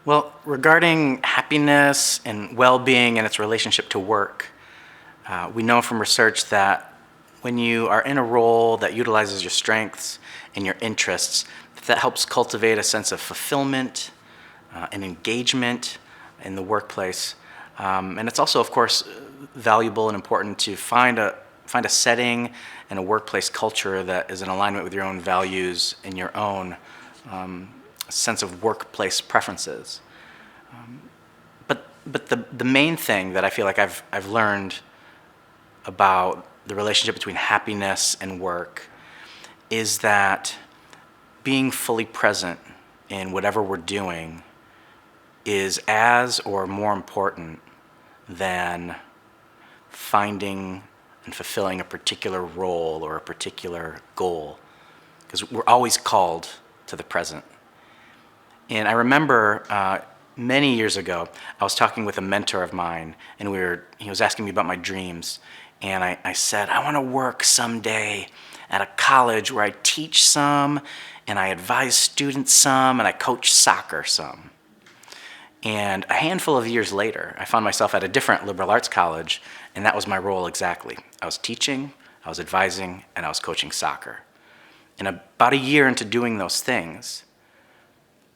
Well, regarding happiness and well-being and its relationship to work, we know from research that when you are in a role that utilizes your strengths and your interests, that helps cultivate a sense of fulfillment and engagement in the workplace. And it's also, of course, valuable and important to find a setting and a workplace culture that is in alignment with your own values and your own sense of workplace preferences. But the main thing that I feel like I've learned about the relationship between happiness and work is that being fully present in whatever we're doing is as or more important than finding and fulfilling a particular role or a particular goal, because we're always called to the present. And I remember many years ago, I was talking with a mentor of mine, and he was asking me about my dreams. And I said, I want to work someday at a college where I teach some, and I advise students some, and I coach soccer some. And a handful of years later, I found myself at a different liberal arts college, and that was my role exactly. I was teaching, I was advising, and I was coaching soccer. And about a year into doing those things,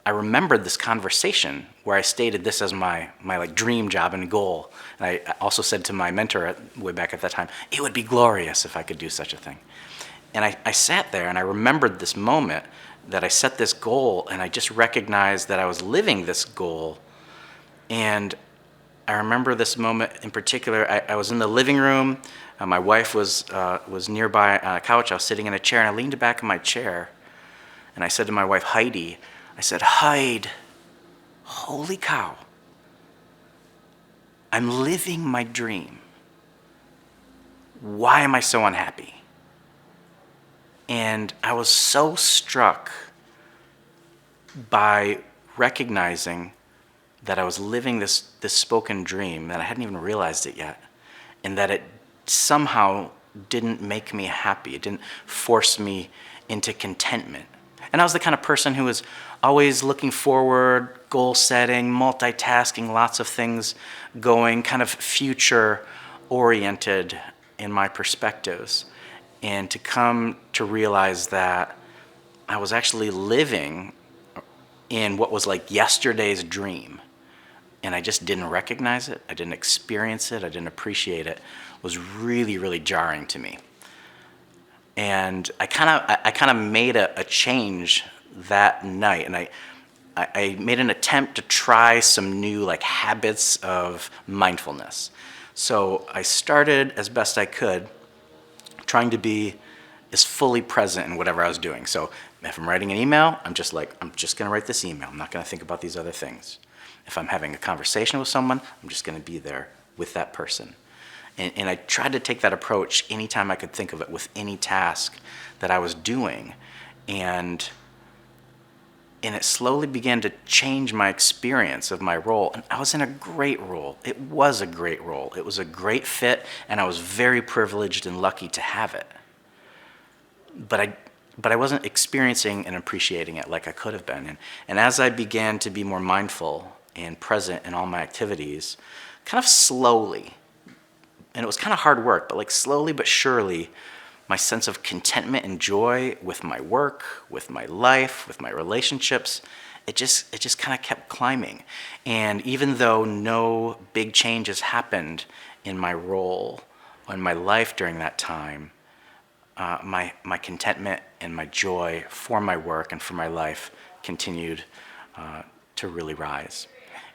I remembered this conversation where I stated this as my dream job and goal. And I also said to my mentor way back at that time, it would be glorious if I could do such a thing. And I sat there and I remembered this moment that I set this goal, and I just recognized that I was living this goal. And I remember this moment in particular. I was in the living room. My wife was nearby on a couch. I was sitting in a chair, and I leaned back in my chair, and I said to my wife, Heidi, I said, Hyde, holy cow, I'm living my dream. Why am I so unhappy? And I was so struck by recognizing that I was living this spoken dream, that I hadn't even realized it yet, and that it somehow didn't make me happy. It didn't force me into contentment. And I was the kind of person who was always looking forward, goal setting, multitasking, lots of things going, kind of future oriented in my perspectives. And to come to realize that I was actually living in what was like yesterday's dream, and I just didn't recognize it, I didn't experience it, I didn't appreciate it, was really, really jarring to me. And I kind of made a change that night, and I made an attempt to try some new habits of mindfulness. So I started as best I could trying to be as fully present in whatever I was doing. So if I'm writing an email, I'm just going to write this email. I'm not going to think about these other things. If I'm having a conversation with someone, I'm just going to be there with that person. And I tried to take that approach anytime I could think of it with any task that I was doing. And it slowly began to change my experience of my role. And I was in a great role. It was a great role. It was a great fit, and I was very privileged and lucky to have it. But I wasn't experiencing and appreciating it like I could have been. And as I began to be more mindful and present in all my activities, kind of slowly, and it was kind of hard work, but slowly but surely, my sense of contentment and joy with my work, with my life, with my relationships, it just kind of kept climbing. And even though no big changes happened in my role or in my life during that time, my contentment and my joy for my work and for my life continued to really rise.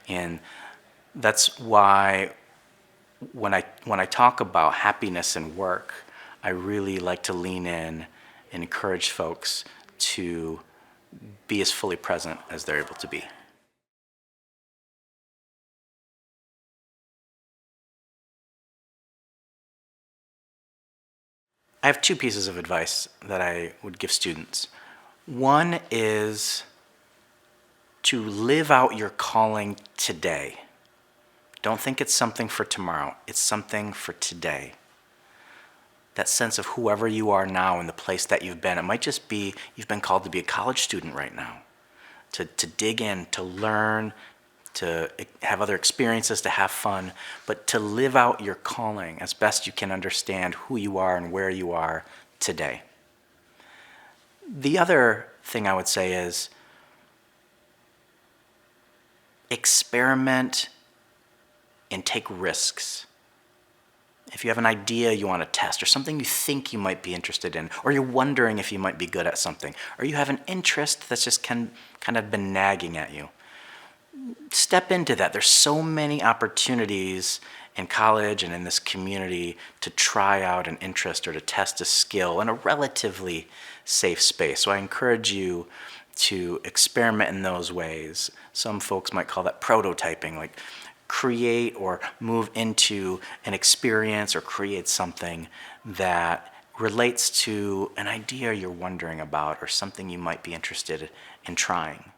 And that's why when I talk about happiness and work, I really like to lean in and encourage folks to be as fully present as they're able to be. I have two pieces of advice that I would give students. One is to live out your calling today. Don't think it's something for tomorrow. It's something for today. That sense of whoever you are now in the place that you've been. It might just be you've been called to be a college student right now, to dig in, to learn, to have other experiences, to have fun, but to live out your calling as best you can understand who you are and where you are today. The other thing I would say is experiment and take risks. If you have an idea you want to test, or something you think you might be interested in, or you're wondering if you might be good at something, or you have an interest that's just kind of been nagging at you, step into that. There's so many opportunities in college and in this community to try out an interest or to test a skill in a relatively safe space. So I encourage you to experiment in those ways. Some folks might call that prototyping, like create or move into an experience or create something that relates to an idea you're wondering about or something you might be interested in trying.